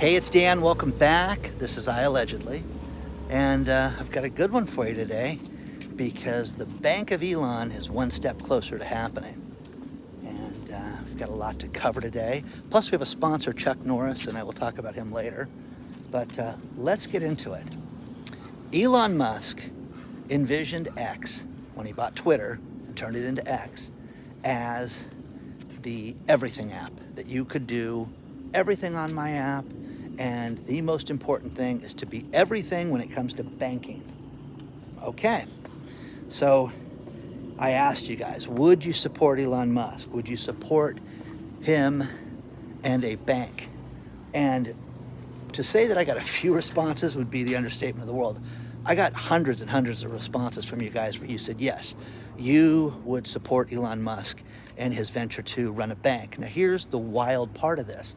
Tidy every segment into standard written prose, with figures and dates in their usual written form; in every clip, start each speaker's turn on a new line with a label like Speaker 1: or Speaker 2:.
Speaker 1: Hey, it's Dan. Welcome back. This is iAllegedly. And I've got a good one for you today because the Bank of Elon is one step closer to happening. And we've got a lot to cover today. Plus, we have a sponsor, Chuck Norris, and I will talk about him later. But let's get into it. Elon Musk envisioned X when he bought Twitter and turned it into X as the everything app, that you could do everything on my app. And the most important thing is to be everything when it comes to banking. Okay, so I asked you guys, would you support Elon Musk? Would you support him and a bank? And to say that I got a few responses would be the understatement of the world. I got hundreds and hundreds of responses from you guys where you said, yes, you would support Elon Musk and his venture to run a bank. Now here's the wild part of this,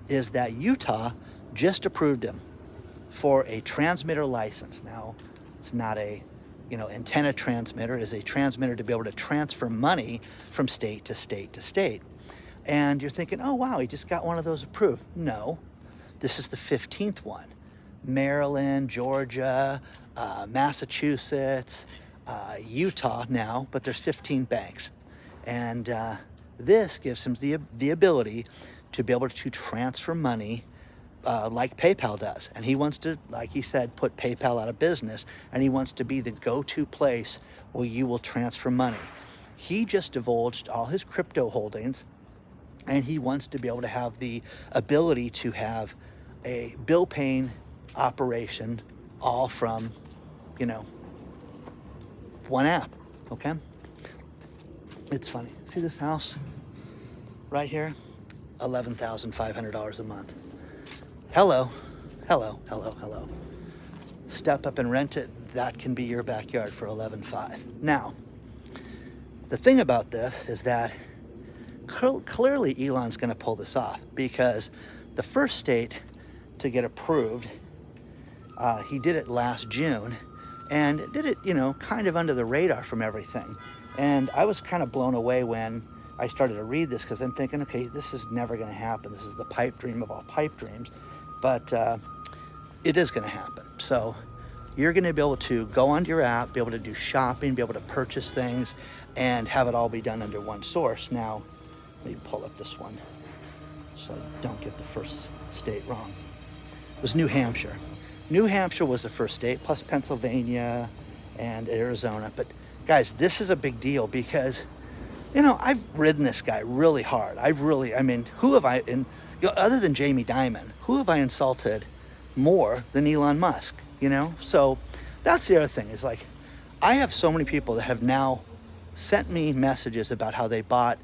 Speaker 1: is that Utah just approved him for a transmitter license. Now, it's not a, antenna transmitter. It is a transmitter to be able to transfer money from state to state to state. And you're thinking, oh, wow, he just got one of those approved. No, this is the 15th one. Maryland, Georgia, Massachusetts, Utah now, but there's 15 banks. And this gives him the ability to be able to transfer money like PayPal does. And he wants to, like he said, put PayPal out of business, and he wants to be the go-to place where you will transfer money. He just divulged all his crypto holdings, and he wants to be able to have the ability to have a bill-paying operation all from, one app, okay? It's funny. See this house right here? $11,500 a month. Hello. Step up and rent it. That can be your backyard for $11,500. Now, the thing about this is that clearly Elon's going to pull this off, because the first state to get approved, he did it last June, and did it, kind of under the radar from everything. And I was kind of blown away when I started to read this, because I'm thinking, okay, this is never going to happen. This is the pipe dream of all pipe dreams. But it is going to happen. So you're going to be able to go onto your app, be able to do shopping, be able to purchase things, and have it all be done under one source. Now, let me pull up this one so I don't get the first state wrong. It was New Hampshire. New Hampshire was the first state, plus Pennsylvania and Arizona. But guys, this is a big deal because, I've ridden this guy really hard. Who have I, other than Jamie Dimon, who have I insulted more than Elon Musk, So that's the other thing, is like, I have so many people that have now sent me messages about how they bought,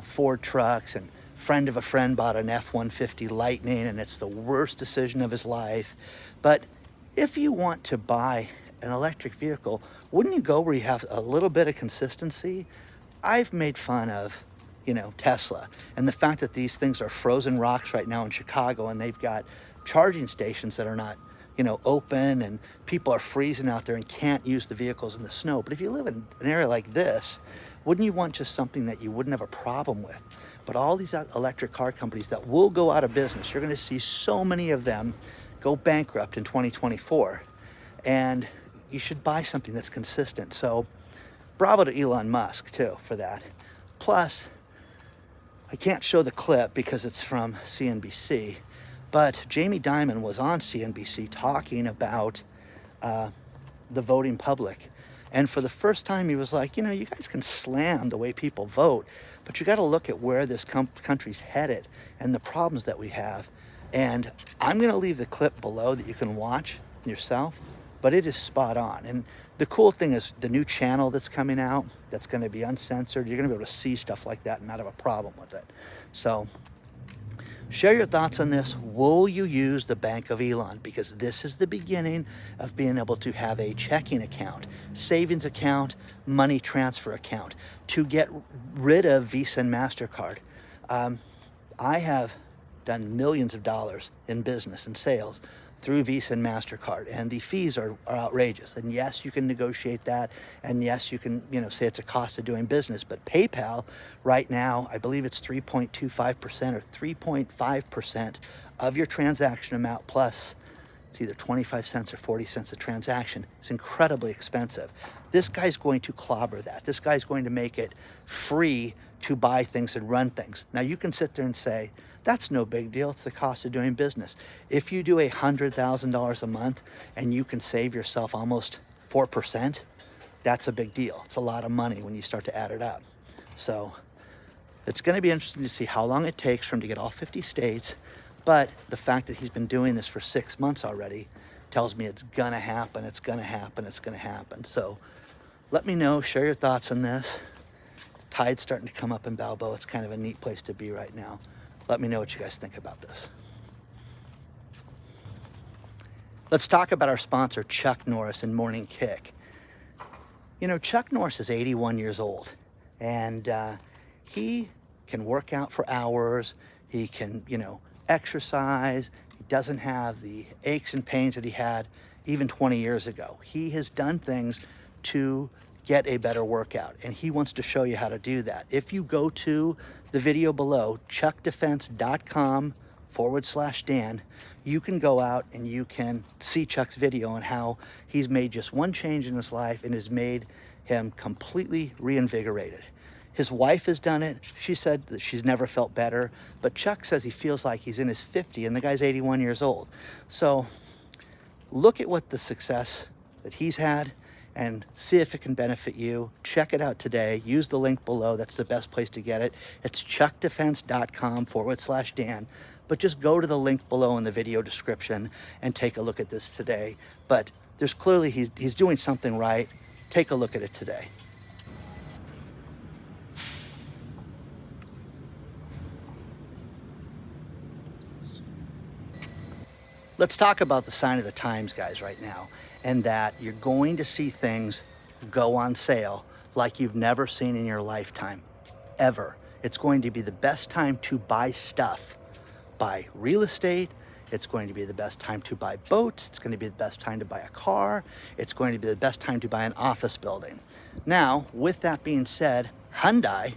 Speaker 1: Ford trucks, and friend of a friend bought an F-150 Lightning, and it's the worst decision of his life. But if you want to buy an electric vehicle, wouldn't you go where you have a little bit of consistency? I've made fun of, Tesla, and the fact that these things are frozen rocks right now in Chicago, and they've got charging stations that are not, open, and people are freezing out there and can't use the vehicles in the snow. But if you live in an area like this, wouldn't you want just something that you wouldn't have a problem with? But all these electric car companies that will go out of business, you're going to see so many of them go bankrupt in 2024, and you should buy something that's consistent. So bravo to Elon Musk too for that. Plus, I can't show the clip because it's from CNBC, but Jamie Dimon was on CNBC talking about the voting public. And for the first time, he was like, you guys can slam the way people vote, but you got to look at where this country's headed and the problems that we have. And I'm going to leave the clip below that you can watch yourself, but it is spot on. And the cool thing is the new channel that's coming out, that's going to be uncensored. You're going to be able to see stuff like that and not have a problem with it. So share your thoughts on this. Will you use the Bank of Elon? Because this is the beginning of being able to have a checking account, savings account, money transfer account, to get rid of Visa and MasterCard. I have done millions of dollars in business and sales through Visa and MasterCard, and the fees are outrageous. And yes, you can negotiate that, and yes, you can, you know, say it's a cost of doing business, but PayPal right now, I believe it's 3.25% or 3.5% of your transaction amount, plus it's either 25 cents or 40 cents a transaction. It's incredibly expensive. This guy's going to clobber that. This guy's going to make it free to buy things and run things. Now you can sit there and say, that's no big deal. It's the cost of doing business. If you do $100,000 a month and you can save yourself almost 4%, that's a big deal. It's a lot of money when you start to add it up. So it's going to be interesting to see how long it takes for him to get all 50 states. But the fact that he's been doing this for 6 months already tells me it's going to happen. It's going to happen. It's going to happen. So let me know. Share your thoughts on this. Tide's starting to come up in Balboa. It's kind of a neat place to be right now. Let me know what you guys think about this. Let's talk about our sponsor, Chuck Norris and Morning Kick. You know, Chuck Norris is 81 years old, and he can work out for hours. He can, you know, exercise. He doesn't have the aches and pains that he had even 20 years ago. He has done things to get a better workout, and he wants to show you how to do that. If you go to the video below, chuckdefense.com/Dan, you can go out and you can see Chuck's video on how he's made just one change in his life and has made him completely reinvigorated. His wife has done it. She said that she's never felt better, but Chuck says he feels like he's in his 50s and the guy's 81 years old. So look at what the success that he's had and see if it can benefit you. Check it out today. Use the link below. That's the best place to get it. It's chuckdefense.com/Dan. But just go to the link below in the video description and take a look at this today. But there's clearly, he's doing something right. Take a look at it today. Let's talk about the sign of the times, guys, right now, and that you're going to see things go on sale like you've never seen in your lifetime, ever. It's going to be the best time to buy stuff, buy real estate. It's going to be the best time to buy boats. It's going to be the best time to buy a car. It's going to be the best time to buy an office building. Now, with that being said, Hyundai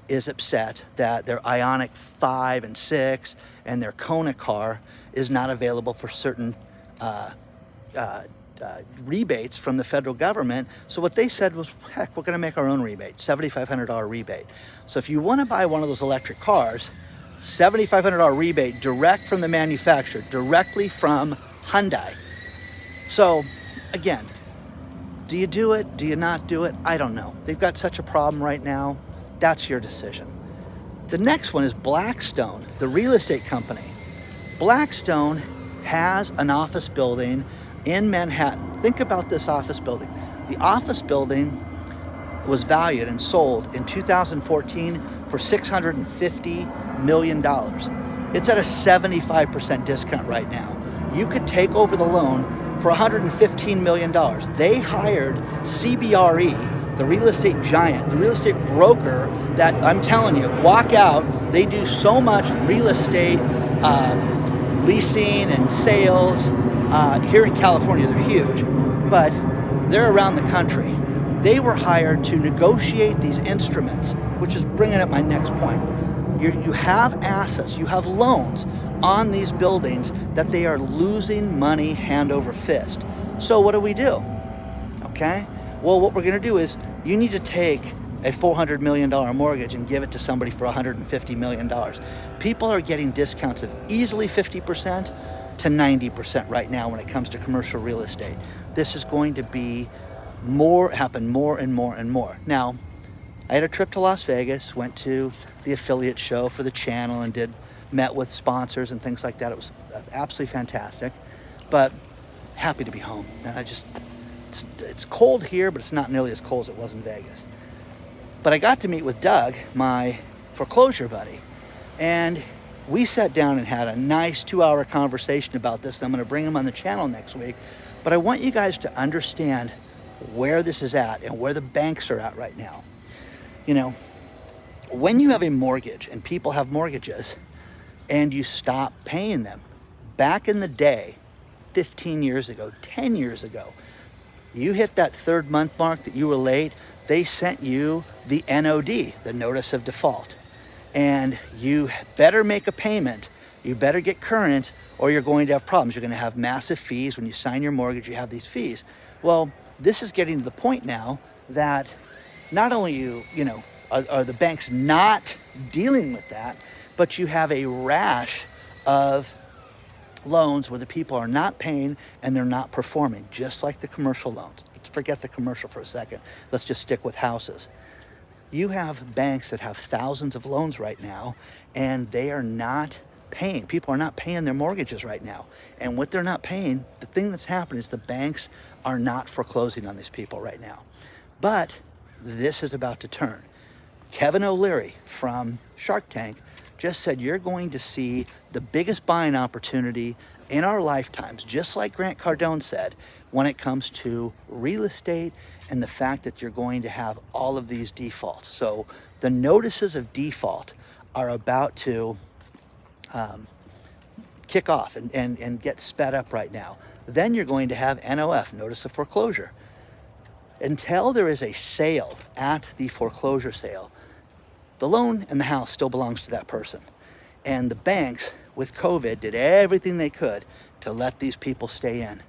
Speaker 1: is upset that their Ioniq 5 and 6 and their Kona car is not available for certain rebates from the federal government. So what they said was, heck, we're going to make our own rebate, $7,500 rebate. So if you want to buy one of those electric cars, $7,500 rebate direct from the manufacturer, directly from Hyundai. So again, do you do it? Do you not do it? I don't know. They've got such a problem right now. That's your decision. The next one is Blackstone, the real estate company. Blackstone has an office building in Manhattan. Think about this office building. The office building was valued and sold in 2014 for $650 million. It's at a 75% discount right now. You could take over the loan for $115 million. They hired CBRE, the real estate giant, the real estate broker that, I'm telling you, walk out, they do so much real estate leasing and sales. Here in California, they're huge, but they're around the country. They were hired to negotiate these instruments, which is bringing up my next point. You have assets, you have loans on these buildings that they are losing money hand over fist. So what do we do? Okay? Well, what we're going to do is you need to take a $400 million mortgage and give it to somebody for $150 million. People are getting discounts of easily 50% to 90% right now when it comes to commercial real estate. This is going to be happen more and more and more. Now, I had a trip to Las Vegas, went to the affiliate show for the channel and met with sponsors and things like that. It was absolutely fantastic, but happy to be home. And it's cold here, but it's not nearly as cold as it was in Vegas. But I got to meet with Doug, my foreclosure buddy, and we sat down and had a nice 2-hour conversation about this. I'm going to bring him on the channel next week, but I want you guys to understand where this is at and where the banks are at right now. You know, when you have a mortgage and people have mortgages and you stop paying them, back in the day, 15 years ago, 10 years ago, you hit that 3rd month mark that you were late, they sent you the NOD, the notice of default. And you better make a payment, you better get current, or you're going to have problems. You're going to have massive fees. When you sign your mortgage, you have these fees. Well, this is getting to the point now that not only are the banks not dealing with that, but you have a rash of loans where the people are not paying and they're not performing, just like the commercial loans. Let's forget the commercial for a second. Let's just stick with houses. You have banks that have thousands of loans right now, and they are not paying. People are not paying their mortgages right now. And what they're not paying, the thing that's happened is the banks are not foreclosing on these people right now. But this is about to turn. Kevin O'Leary from Shark Tank just said you're going to see the biggest buying opportunity in our lifetimes, just like Grant Cardone said, when it comes to real estate and the fact that you're going to have all of these defaults. So the notices of default are about to kick off and get sped up right now. Then you're going to have NOF, notice of foreclosure. Until there is a sale at the foreclosure sale, the loan and the house still belongs to that person. And the banks, with COVID, did everything they could to let these people stay in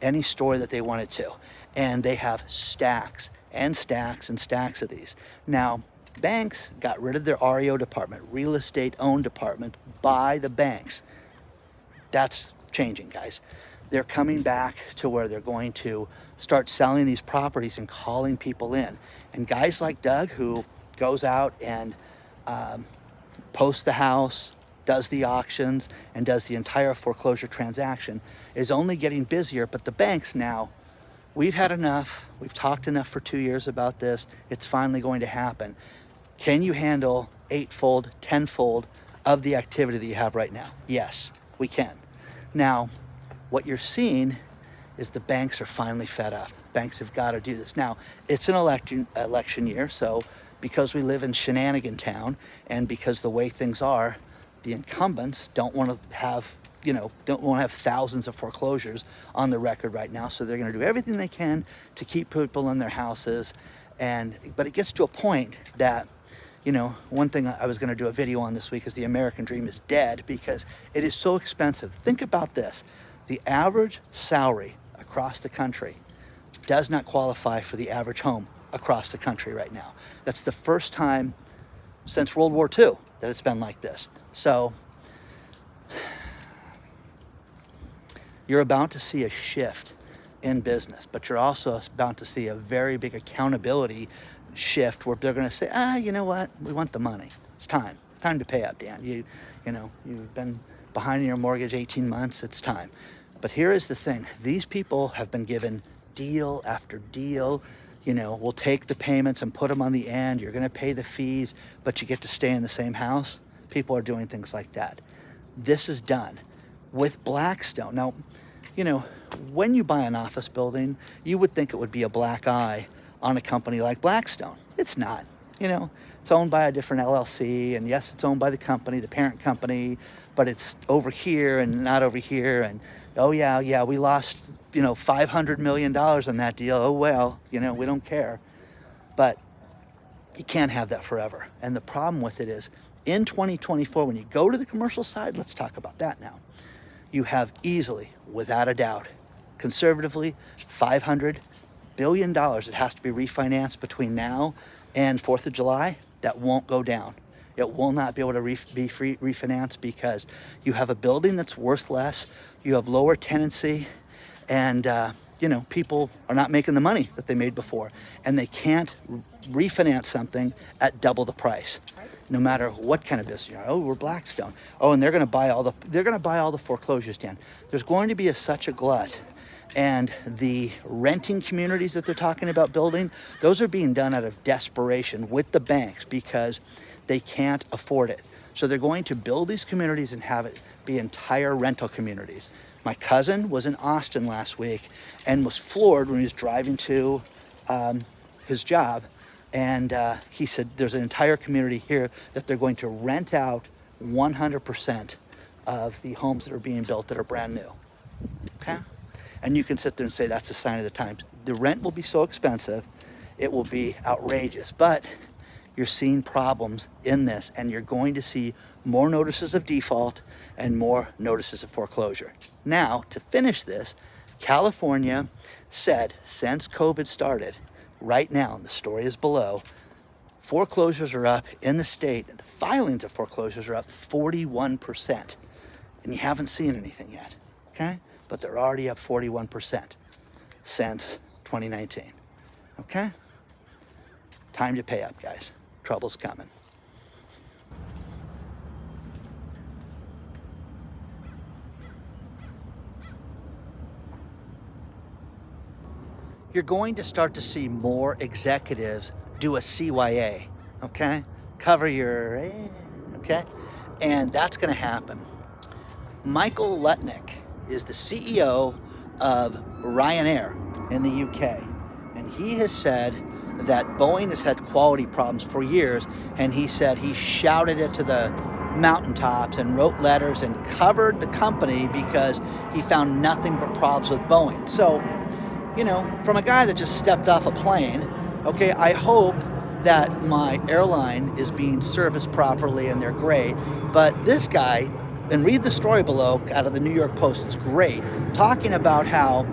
Speaker 1: any store that they wanted to. And they have stacks and stacks and stacks of these. Now, banks got rid of their REO department, real estate owned department, by the banks. That's changing, guys. They're coming back to where they're going to start selling these properties and calling people in. And guys like Doug, who goes out and posts the house, does the auctions, and does the entire foreclosure transaction, is only getting busier. But the banks now, we've had enough. We've talked enough for 2 years about this. It's finally going to happen. Can you handle 8-fold, 10-fold of the activity that you have right now? Yes, we can. Now, what you're seeing is the banks are finally fed up. Banks have got to do this. Now, it's an election year, so because we live in shenanigan town and because the way things are, the incumbents don't want to have thousands of foreclosures on the record right now. So they're going to do everything they can to keep people in their houses. But it gets to a point that, one thing I was going to do a video on this week is the American dream is dead because it is so expensive. Think about this. The average salary across the country does not qualify for the average home across the country right now. That's the first time since World War II that it's been like this. So you're about to see a shift in business, but you're also about to see a very big accountability shift where they're going to say, you know what? We want the money. It's time to pay up, Dan. You've been behind in your mortgage 18 months. It's time. But here is the thing. These people have been given deal after deal. We'll take the payments and put them on the end. You're going to pay the fees, but you get to stay in the same house. People are doing things like that. This is done with Blackstone. Now, when you buy an office building, you would think it would be a black eye on a company like Blackstone. It's not. It's owned by a different LLC, and yes, it's owned by the company, the parent company, but it's over here and not over here. And oh yeah, we lost $500 million on that deal. Oh well, we don't care. But you can't have that forever. And the problem with it is, in 2024, when you go to the commercial side, let's talk about that now. You have easily, without a doubt, conservatively, $500 billion that has to be refinanced between now and 4th of July. That won't go down. It will not be able to be refinanced because you have a building that's worth less, you have lower tenancy, and people are not making the money that they made before, and they can't refinance something at double the price, no matter what kind of business you are. Oh, we're Blackstone. Oh, and they're going to buy all the foreclosures, Dan. There's going to be such a glut, and the renting communities that they're talking about building, those are being done out of desperation with the banks because they can't afford it. So they're going to build these communities and have it be entire rental communities. My cousin was in Austin last week and was floored when he was driving to his job. And he said there's an entire community here that they're going to rent out 100% of the homes that are being built that are brand new. okay? And you can sit there and say that's a sign of the times. The rent will be so expensive, it will be outrageous, but you're seeing problems in this, and you're going to see more notices of default and more notices of foreclosure. Now, to finish this, California said since COVID started, right now, and the story is below, foreclosures are up in the state, the filings of foreclosures are up 41%. And you haven't seen anything yet, okay? But they're already up 41% since 2019, okay? Time to pay up, guys. Trouble's coming. You're going to start to see more executives do a CYA, okay? Cover your, okay? And that's gonna happen. Michael Lutnick is the CEO of Ryanair in the UK. And he has said that Boeing has had quality problems for years, and he said he shouted it to the mountaintops and wrote letters and covered the company because he found nothing but problems with Boeing. So, you know, from a guy that just stepped off a plane, okay, I hope that my airline is being serviced properly and they're great, but this guy, and read the story below out of the New York Post, it's great, talking about how,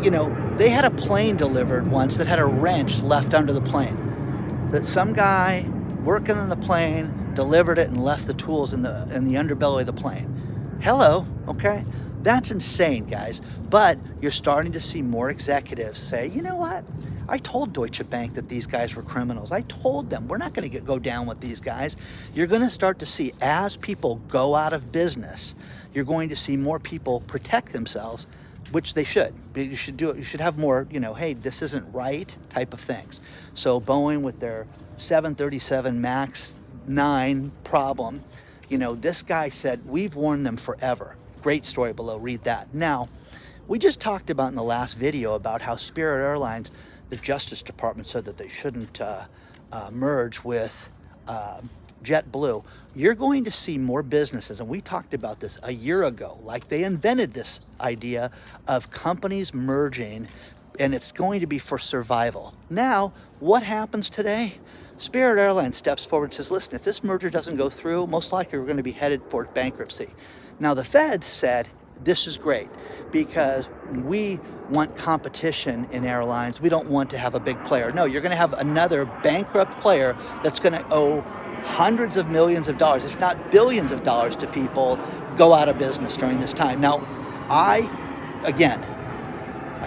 Speaker 1: you know, they had a plane delivered once that had a wrench left under the plane. That some guy working on the plane delivered it and left the tools in the underbelly of the plane. Hello, okay? That's insane, guys. But you're starting to see more executives say, you know what? I told Deutsche Bank that these guys were criminals. I told them we're not going to go down with these guys. You're going to start to see, as people go out of business, you're going to see more people protect themselves, which they should. You should do it. You should have more, you know, hey, this isn't right type of things. So Boeing with their 737 MAX 9 problem, you know, this guy said, we've warned them forever. Great story below, read that. Now, we just talked about in the last video about how Spirit Airlines, the Justice Department said that they shouldn't merge with JetBlue. You're going to see more businesses, and we talked about this a year ago, like they invented this idea of companies merging, and it's going to be for survival. Now, what happens today? Spirit Airlines steps forward and says, listen, if this merger doesn't go through, most likely we're going to be headed for bankruptcy. Now, the Feds said, this is great because we want competition in airlines. We don't want to have a big player. No, you're going to have another bankrupt player that's going to owe hundreds of millions of dollars, if not billions of dollars, to people, go out of business during this time. Now, I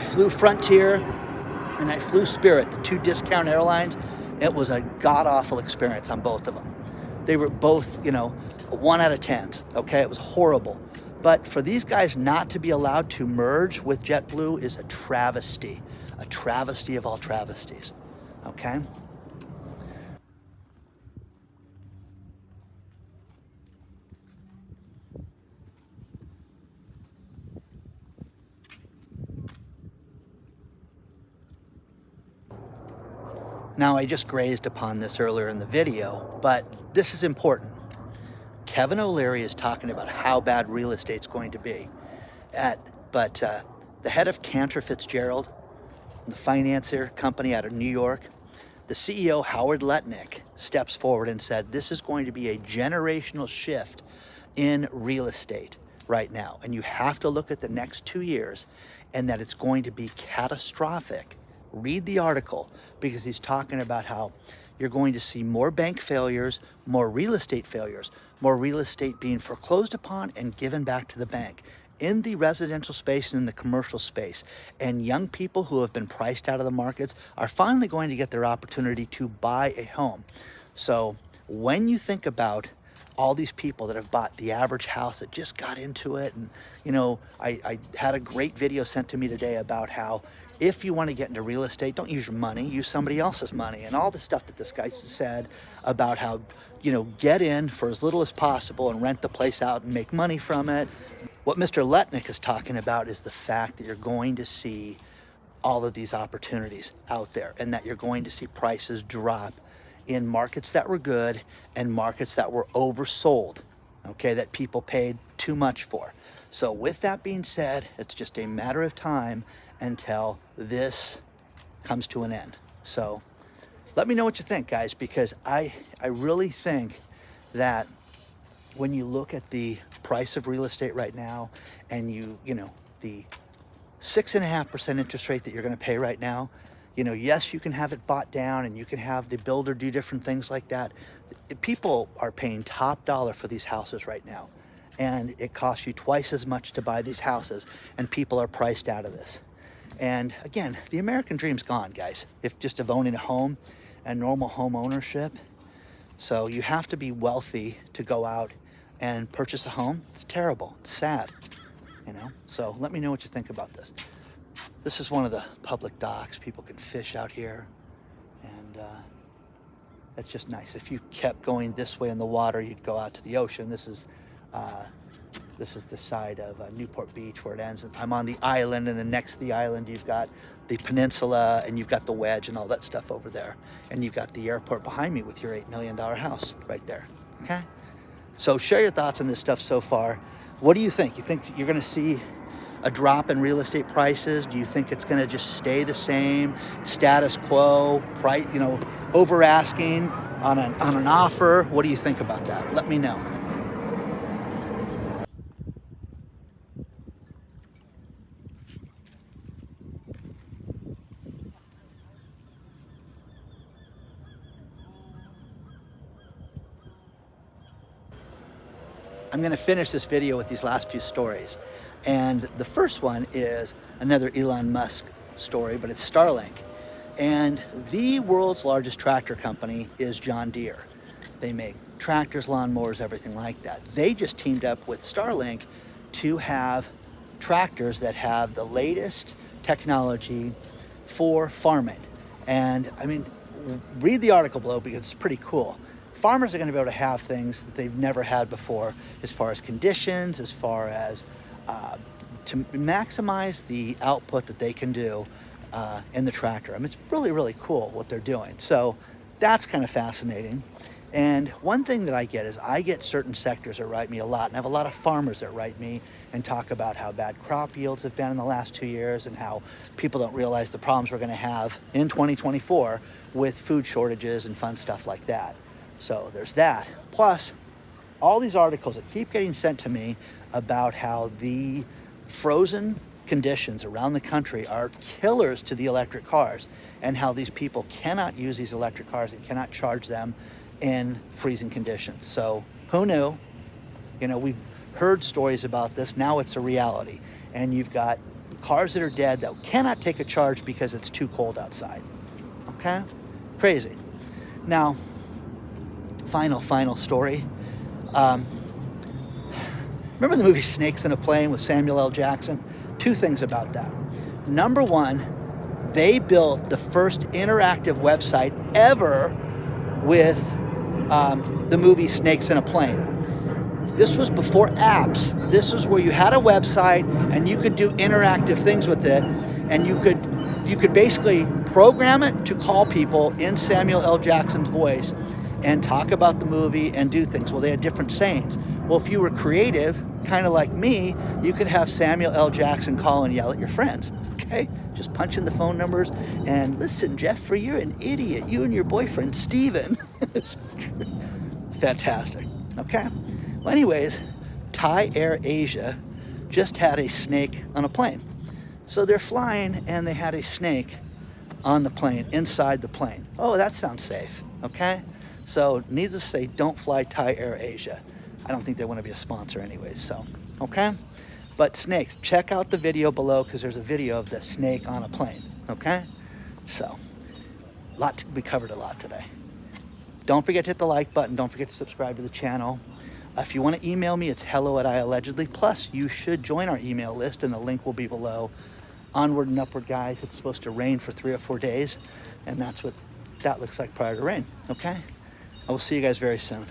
Speaker 1: flew Frontier and I flew Spirit, the two discount airlines. It was a god-awful experience on both of them. They were both, you know, 1 out of 10s, okay? It was horrible. But for these guys not to be allowed to merge with JetBlue is a travesty of all travesties, okay? Now, I just grazed upon this earlier in the video, but this is important. Kevin O'Leary is talking about how bad real estate's going to be. But the head of Cantor Fitzgerald, the financier company out of New York, the CEO, Howard Lutnick, steps forward and said, this is going to be a generational shift in real estate right now. And you have to look at the next 2 years and that it's going to be catastrophic. Read the article because he's talking about how you're going to see more bank failures, more real estate failures, more real estate being foreclosed upon and given back to the bank in the residential space and in the commercial space. And young people who have been priced out of the markets are finally going to get their opportunity to buy a home. So when you think about all these people that have bought the average house that just got into it, and you know, I had a great video sent to me today about how if you want to get into real estate, don't use your money, use somebody else's money, and all the stuff that this guy said about how, you know, get in for as little as possible and rent the place out and make money from it. What Mr. Lutnick is talking about is the fact that you're going to see all of these opportunities out there and that you're going to see prices drop in markets that were good and markets that were oversold, okay, that people paid too much for. So with that being said, it's just a matter of time until this comes to an end. So let me know what you think, guys, because I really think that when you look at the price of real estate right now, and you know, the 6.5% interest rate that you're going to pay right now, you know, yes, you can have it bought down and you can have the builder do different things like that. People are paying top dollar for these houses right now, and it costs you twice as much to buy these houses, and people are priced out of this. And again, the American dream's gone, guys, if just of owning a home and normal home ownership. So you have to be wealthy to go out and purchase a home. It's terrible. It's sad, you know. So let me know what you think about this. This is one of the public docks. People can fish out here, and it's just nice. If you kept going this way in the water, you'd go out to the ocean. This is the side of Newport Beach where it ends. I'm on the island, and then next to the island, you've got the peninsula, and you've got the wedge and all that stuff over there. And you've got the airport behind me with your $8 million house right there, okay? So share your thoughts on this stuff so far. What do you think? You think you're gonna see a drop in real estate prices? Do you think it's gonna just stay the same, status quo, price, you know, over asking on an offer? What do you think about that? Let me know. I'm going to finish this video with these last few stories. And the first one is another Elon Musk story, but it's Starlink. And the world's largest tractor company is John Deere. They make tractors, lawnmowers, everything like that. They just teamed up with Starlink to have tractors that have the latest technology for farming. And I mean, read the article below because it's pretty cool. Farmers are going to be able to have things that they've never had before, as far as conditions, as far as to maximize the output that they can do in the tractor. I mean, it's really, really cool what they're doing. So that's kind of fascinating. And one thing that I get is I get certain sectors that write me a lot, and I have a lot of farmers that write me and talk about how bad crop yields have been in the last 2 years and how people don't realize the problems we're going to have in 2024 with food shortages and fun stuff like that. So there's that. Plus, all these articles that keep getting sent to me about how the frozen conditions around the country are killers to the electric cars, and how these people cannot use these electric cars and cannot charge them in freezing conditions. So who knew? You know, we've heard stories about this. Now it's a reality. And you've got cars that are dead that cannot take a charge because it's too cold outside. Okay? Crazy. Now, final story. Remember the movie Snakes in a Plane with Samuel L. Jackson? Two things about that. Number one, they built the first interactive website ever with the movie Snakes in a Plane. This was before apps. This was where you had a website and you could do interactive things with it, and you could basically program it to call people in Samuel L. Jackson's voice and talk about the movie and do things. Well, they had different sayings. Well, if you were creative, kind of like me, you could have Samuel L. Jackson call and yell at your friends, okay? Just punch in the phone numbers and listen, Jeffrey, you're an idiot. You and your boyfriend, Steven. Fantastic, okay? Well, anyways, Thai Air Asia just had a snake on a plane. So they're flying and they had a snake on the plane, inside the plane. Oh, that sounds safe, okay? So needless to say, don't fly Thai Air Asia. I don't think they want to be a sponsor anyways, so, okay? But snakes, check out the video below because there's a video of the snake on a plane, okay? So, we covered a lot today. Don't forget to hit the like button. Don't forget to subscribe to the channel. If you want to email me, it's hello@iAllegedly. Plus, you should join our email list, and the link will be below. Onward and Upward, guys. It's supposed to rain for 3 or 4 days, and that's what that looks like prior to rain, okay? I will see you guys very soon.